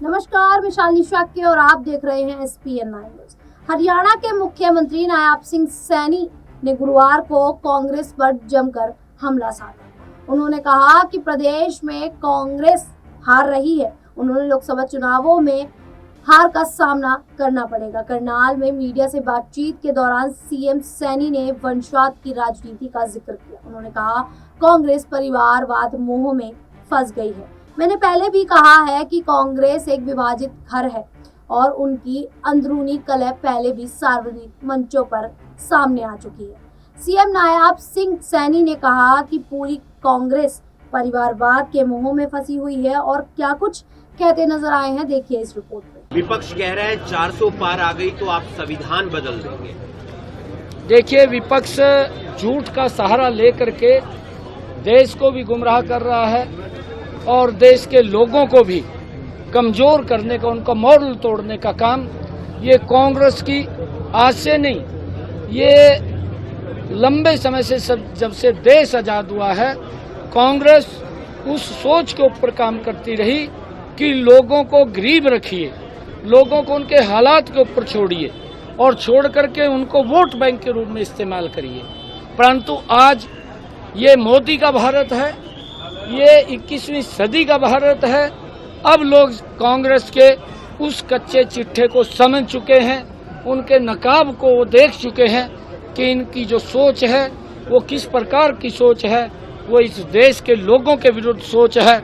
नमस्कार, मैं शालिनी शाक्य और आप देख रहे हैं SPN न्यूज। हरियाणा के मुख्यमंत्री नायब सिंह सैनी ने गुरुवार को कांग्रेस पर जमकर हमला साधा। उन्होंने कहा कि प्रदेश में कांग्रेस हार रही है। उन्होंने लोकसभा चुनावों में हार का सामना करना पड़ेगा। करनाल में मीडिया से बातचीत के दौरान सीएम सैनी ने वंशवाद की राजनीति का जिक्र किया। उन्होंने कहा, कांग्रेस परिवारवाद मोह में फंस गई है। मैंने पहले भी कहा है कि कांग्रेस एक विभाजित घर है और उनकी अंदरूनी कलह पहले भी सार्वजनिक मंचों पर सामने आ चुकी है। सीएम नायब सिंह सैनी ने कहा कि पूरी कांग्रेस परिवारवाद के मोह में फंसी हुई है और क्या कुछ कहते नजर आए हैं, देखिए इस रिपोर्ट में। विपक्ष कह रहा है 400 पार आ गई तो आप संविधान बदल देंगे। देखिए, विपक्ष झूठ का सहारा लेकर के देश को भी गुमराह कर रहा है और देश के लोगों को भी कमजोर करने का, उनका मॉरल तोड़ने का काम ये कांग्रेस की आज से नहीं, ये लंबे समय से जब से देश आजाद हुआ है कांग्रेस उस सोच के ऊपर काम करती रही कि लोगों को गरीब रखिए, लोगों को उनके हालात के ऊपर छोड़िए और छोड़ करके उनको वोट बैंक के रूप में इस्तेमाल करिए। परंतु आज ये मोदी का भारत है, ये 21वीं सदी का भारत है। अब लोग कांग्रेस के उस कच्चे चिट्ठे को समझ चुके हैं, उनके नकाब को वो देख चुके हैं कि इनकी जो सोच है वो किस प्रकार की सोच है। वो इस देश के लोगों के विरुद्ध सोच है,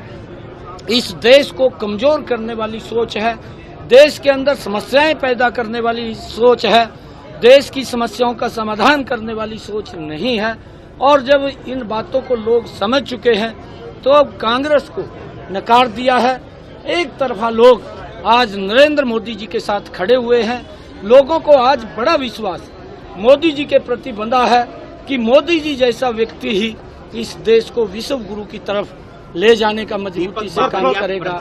इस देश को कमजोर करने वाली सोच है, देश के अंदर समस्याएं पैदा करने वाली सोच है, देश की समस्याओं का समाधान करने वाली सोच नहीं है। और जब इन बातों को लोग समझ चुके हैं तो अब कांग्रेस को नकार दिया है। एक तरफा लोग आज नरेंद्र मोदी जी के साथ खड़े हुए हैं। लोगों को आज बड़ा विश्वास मोदी जी के प्रति बंधा है कि मोदी जी जैसा व्यक्ति ही इस देश को विश्व गुरु की तरफ ले जाने का मजबूती से काम करेगा।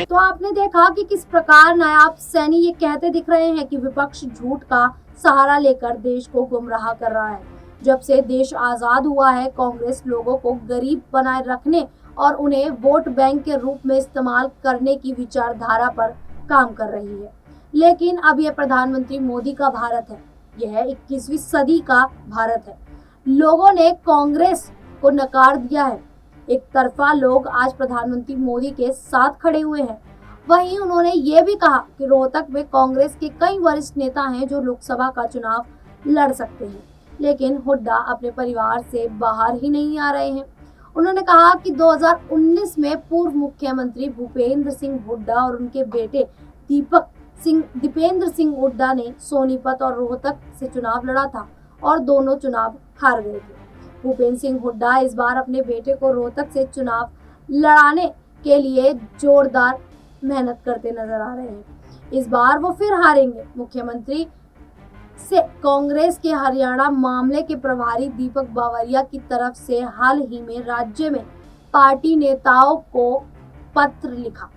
तो आपने देखा कि किस प्रकार नायब सैनी ये कहते दिख रहे हैं कि विपक्ष झूठ का सहारा लेकर देश को गुमराह कर रहा है। जब से देश आजाद हुआ है कांग्रेस लोगों को गरीब बनाए रखने और उन्हें वोट बैंक के रूप में इस्तेमाल करने की विचारधारा पर काम कर रही है। लेकिन अब यह प्रधानमंत्री मोदी का भारत है, यह 21वीं सदी का भारत है। लोगों ने कांग्रेस को नकार दिया है। एक तरफा लोग आज प्रधानमंत्री मोदी के साथ खड़े हुए हैं। वहीं उन्होंने ये भी कहा कि रोहतक में कांग्रेस के कई वरिष्ठ नेता हैं जो लोकसभा का चुनाव लड़ सकते हैं, लेकिन हुड्डा अपने परिवार से बाहर ही नहीं आ रहे हैं। उन्होंने कहा कि 2019 में पूर्व मुख्यमंत्री भूपेंद्र सिंह हुड्डा और उनके बेटे दीपेंद्र सिंह हुड्डा ने सोनीपत और रोहतक से चुनाव लड़ा था और दोनों चुनाव हार गए थे। भूपेंद्र सिंह हुड्डा इस बार अपने बेटे को रोहतक से चुनाव लड़ाने के लिए जोरदार मेहनत करते नजर आ रहे हैं। इस बार वो फिर हारेंगे। मुख्यमंत्री से कांग्रेस के हरियाणा मामले के प्रभारी दीपक बावरिया की तरफ से हाल ही में राज्य में पार्टी नेताओं को पत्र लिखा।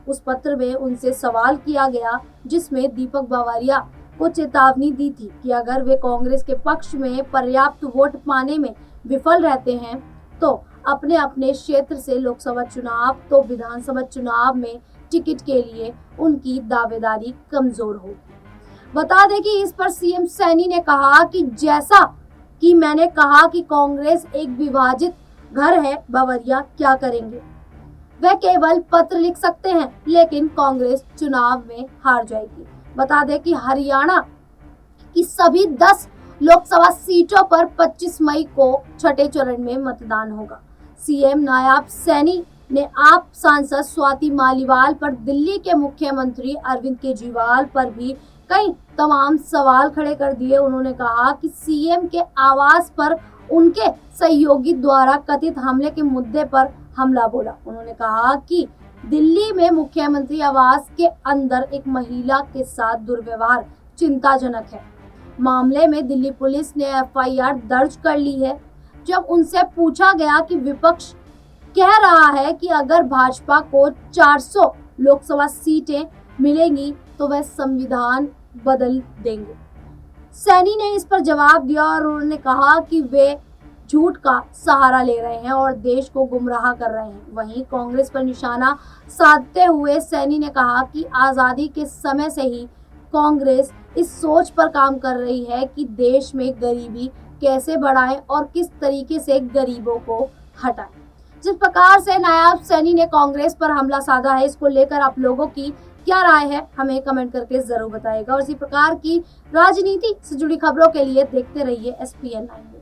उस पत्र में उनसे सवाल किया गया जिसमें दीपक बावरिया को चेतावनी दी थी कि अगर वे कांग्रेस के पक्ष में पर्याप्त वोट पाने में विफल रहते हैं तो अपने अपने क्षेत्र से लोकसभा चुनाव तो विधानसभा चुनाव में टिकट के लिए उनकी दावेदारी कमजोर होगी। बता दें कि इस पर सीएम सैनी ने कहा कि जैसा कि मैंने कहा कि कांग्रेस एक विभाजित घर है, बावरिया क्या करेंगे? वह केवल पत्र लिख सकते हैं, लेकिन कांग्रेस चुनाव में हार जाएगी। बता दें कि हरियाणा की सभी 10 लोकसभा सीटों पर 25 मई को छठे चरण में मतदान होगा। सीएम नायब सैनी ने आप सांसद स्वाति मालीवाल पर, दिल्ली के मुख्यमंत्री अरविंद केजरीवाल पर भी कई तमाम सवाल खड़े कर दिए। उन्होंने कहा कि सीएम के आवास पर उनके सहयोगी द्वारा कथित हमले के मुद्दे पर हमला बोला। उन्होंने कहा कि दिल्ली में मुख्यमंत्री आवास के अंदर एक महिला के साथ दुर्व्यवहार चिंताजनक है। मामले में दिल्ली पुलिस ने FIR दर्ज कर ली है। जब उनसे पूछा गया कि विपक्ष कह रहा है कि अगर भाजपा को 400 लोकसभा सीटें मिलेंगी तो वह संविधान बदल देंगे, सैनी ने इस पर जवाब दिया और उन्होंने कहा कि वे झूठ का सहारा ले रहे हैं और देश को गुमराह कर रहे हैं। वहीं कांग्रेस पर निशाना साधते हुए सैनी ने कहा कि आज़ादी के समय से ही कांग्रेस इस सोच पर काम कर रही है कि देश में गरीबी कैसे बढ़ाएं और किस तरीके से गरीबों को हटाएं। जिस प्रकार से नायाब सैनी ने कांग्रेस पर हमला साधा है, इसको लेकर आप लोगों की क्या राय है, हमें कमेंट करके जरूर बताइएगा। और इसी प्रकार की राजनीति से जुड़ी खबरों के लिए देखते रहिए SPN 9 न्यूज़।